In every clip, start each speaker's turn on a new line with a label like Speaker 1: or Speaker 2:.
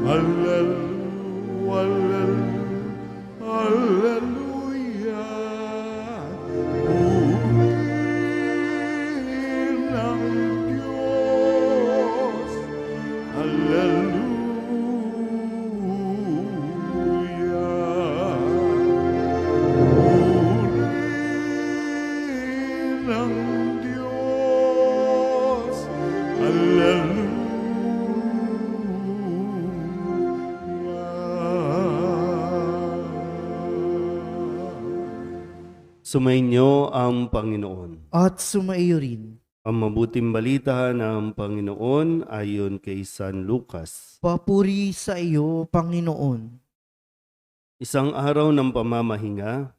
Speaker 1: Hallelujah, hallelujah. Purihin ng Diyos. Hallelujah. Purihin ng Diyos. Hallelujah.
Speaker 2: Sumainyo ang Panginoon.
Speaker 3: At sumaiyo rin.
Speaker 2: Ang mabuting balita ng Panginoon ayon kay San Lucas.
Speaker 3: Papuri sa iyo, Panginoon.
Speaker 2: Isang araw ng pamamahinga,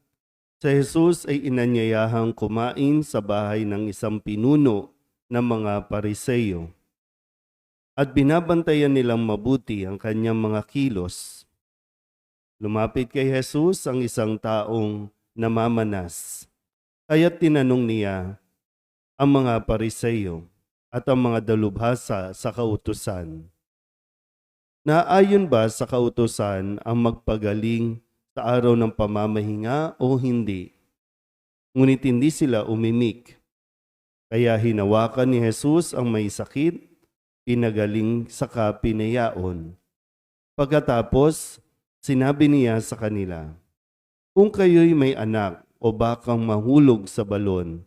Speaker 2: si Jesus ay inanyayahang kumain sa bahay ng isang pinuno ng mga Pariseyo. At binabantayan nilang mabuti ang kanyang mga kilos. Lumapit kay Jesus ang isang taong namamanas. Kaya't tinanong niya ang mga Pariseyo at ang mga dalubhasa sa kautusan. Naayon ba sa kautusan ang magpagaling sa araw ng pamamahinga o hindi? Ngunit hindi sila umimik. Kaya hinawakan ni Jesus ang may sakit, pinagaling saka pinayaon. Pagkatapos, sinabi niya sa kanila, "Kung kayo'y may anak o bakang mahulog sa balon,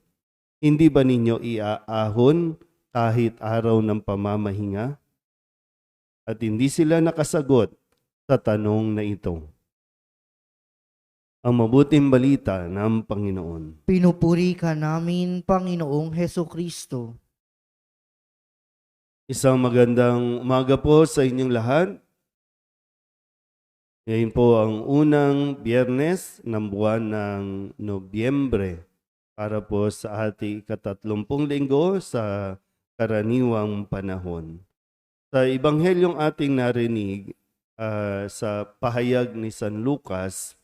Speaker 2: hindi ba ninyo iaahon kahit araw ng pamamahinga?" At hindi sila nakasagot sa tanong na ito. Ang mabuting balita ng Panginoon.
Speaker 3: Pinupuri ka namin, Panginoong Hesukristo.
Speaker 2: Isang magandang umaga po sa inyong lahat. Ngayon po ang unang Biyernes ng buwan ng Nobyembre para po sa ating ika-30 linggo sa karaniwang panahon. Sa Ebanghelyong ating narinig sa pahayag ni San Lucas,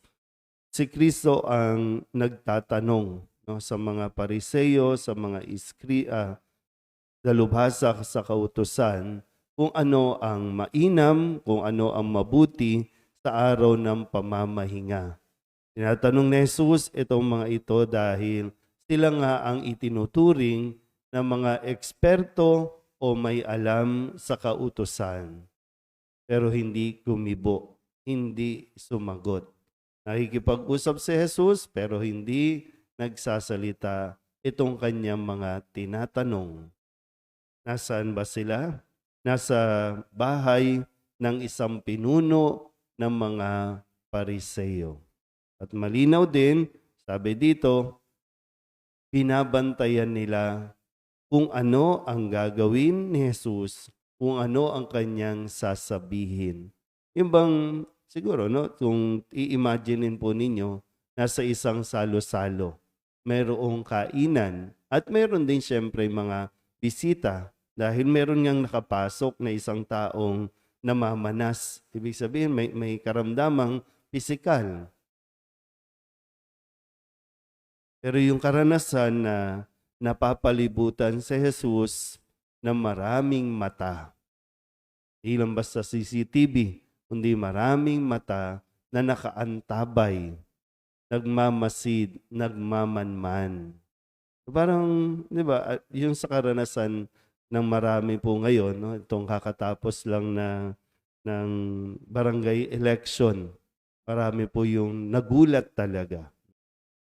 Speaker 2: si Kristo ang nagtatanong sa mga Pariseyo, sa mga dalubhasa sa kautusan, kung ano ang mainam, kung ano ang mabuti sa araw ng pamamahinga. Tinatanong ni Jesus itong mga ito dahil sila nga ang itinuturing ng mga eksperto o may alam sa kautusan. Pero hindi gumibo, hindi sumagot. Nakikipag-usap si Jesus pero hindi nagsasalita itong kanyang mga tinatanong. Nasaan ba sila? Nasa bahay ng isang pinuno ng mga Pariseyo. At malinaw din, sabi dito, binabantayan nila kung ano ang gagawin ni Jesus, kung ano ang kanyang sasabihin. Yung bang, siguro, kung i-imaginein po ninyo, nasa isang salo-salo, mayroong kainan, at mayroon din siyempre mga bisita, dahil meron ngang nakapasok na isang taong namamanas. Ibig sabihin, may karamdamang pisikal. Pero yung karanasan na napapalibutan si Jesus ng maraming mata. Hindi lang basta CCTV, kundi maraming mata na nakaantabay, nagmamasid, nagmamanman. Parang, di ba, yung sa karanasan ng marami po ngayon, itong kakatapos lang ng barangay election, marami po yung nagulat talaga.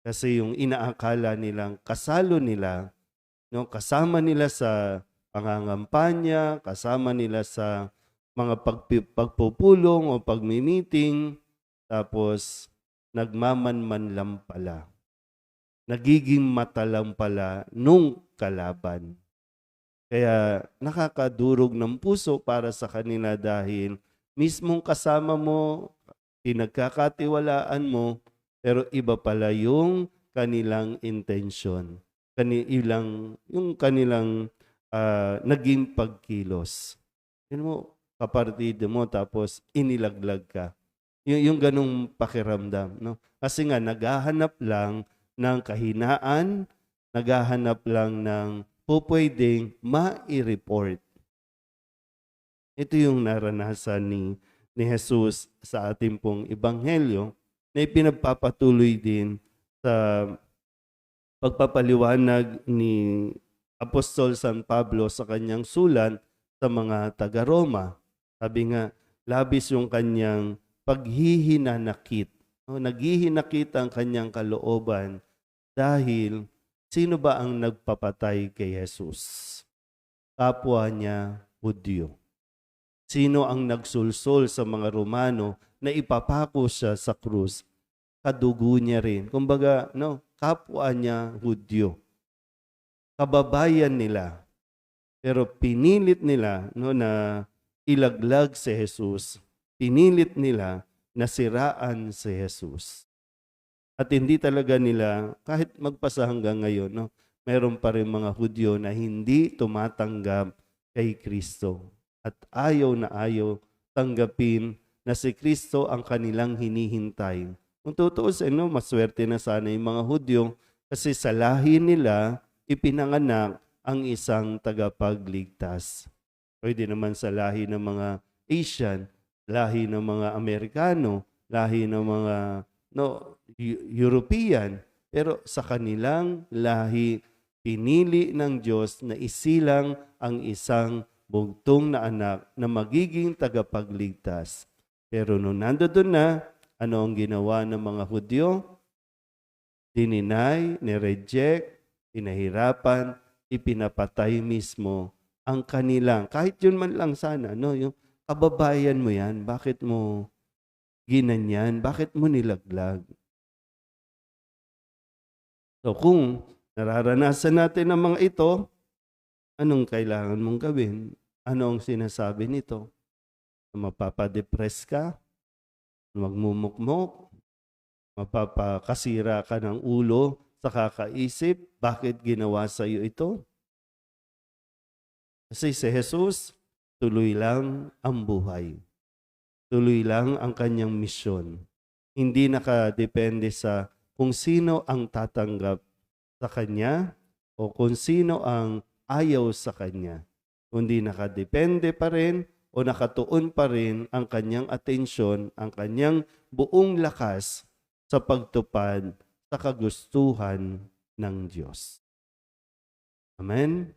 Speaker 2: Kasi yung inaakala nilang kasalo nila, kasama nila sa pangangampanya, kasama nila sa mga pagpupulong o pagmi-meeting, tapos nagmamanman lang pala. Nagiging mata lang pala nung kalaban. Kaya nakakadurog ng puso para sa kanila dahil mismong kasama mo, pinagkakatiwalaan mo, pero iba pala yung kanilang intensyon. Yung kanilang naging pagkilos. Yun mo, kapartido mo, tapos inilaglag ka. Yung ganong pakiramdam. No? Kasi nga, naghahanap lang ng kahinaan, naghahanap lang ng pupwedeng ma-report. Ito yung naranasan ni Jesus sa ating pong ebanghelyo na ipinagpapatuloy din sa pagpapaliwanag ni Apostol San Pablo sa kanyang sulat sa mga taga-Roma. Sabi nga, labis yung kanyang paghihinanakit. Naghihinakit ang kanyang kalooban dahil sino ba ang nagpapatay kay Jesus? Kapwa niya Hudyo. Sino ang nagsulsol sa mga Romano na ipapako siya sa krus? Kadugo niya rin. Kumbaga, kapwa niya Hudyo. Kababayan nila. Pero pinilit nila na ilaglag si Jesus. Pinilit nila na siraan si Jesus. At hindi talaga nila, kahit magpasa hanggang ngayon, mayroon pa rin mga Hudyo na hindi tumatanggap kay Kristo. At ayaw na ayaw tanggapin na si Kristo ang kanilang hinihintay. Kung tutuusin, maswerte na sana yung mga Hudyo kasi sa lahi nila ipinanganak ang isang tagapagligtas. Pwede naman sa lahi ng mga Asian, lahi ng mga Amerikano, lahi ng mga European, pero sa kanilang lahi, pinili ng Diyos na isilang ang isang bugtong na anak na magiging tagapagligtas. Pero nung nandoon na, ano ang ginawa ng mga Hudyo? Dininay, nireject, pinahirapan, ipinapatay mismo ang kanilang, kahit yun man lang sana, yung kababayan mo yan, bakit mo ginanyan? Bakit mo nilaglag? So kung nararanasan natin ang mga ito, anong kailangan mong gawin? Ano ang sinasabi nito? Mapapadepress ka? Magmumukmok? Mapapakasira ka ng ulo sa kakaisip? Bakit ginawa sa iyo ito? Kasi si Jesus, tuloy lang ang buhay. Tuloy lang ang kanyang misyon. Hindi nakadepende sa kung sino ang tatanggap sa kanya o kung sino ang ayaw sa kanya. Kundi nakadepende pa rin o nakatuon pa rin ang kanyang atensyon, ang kanyang buong lakas sa pagtupad sa kagustuhan ng Diyos. Amen?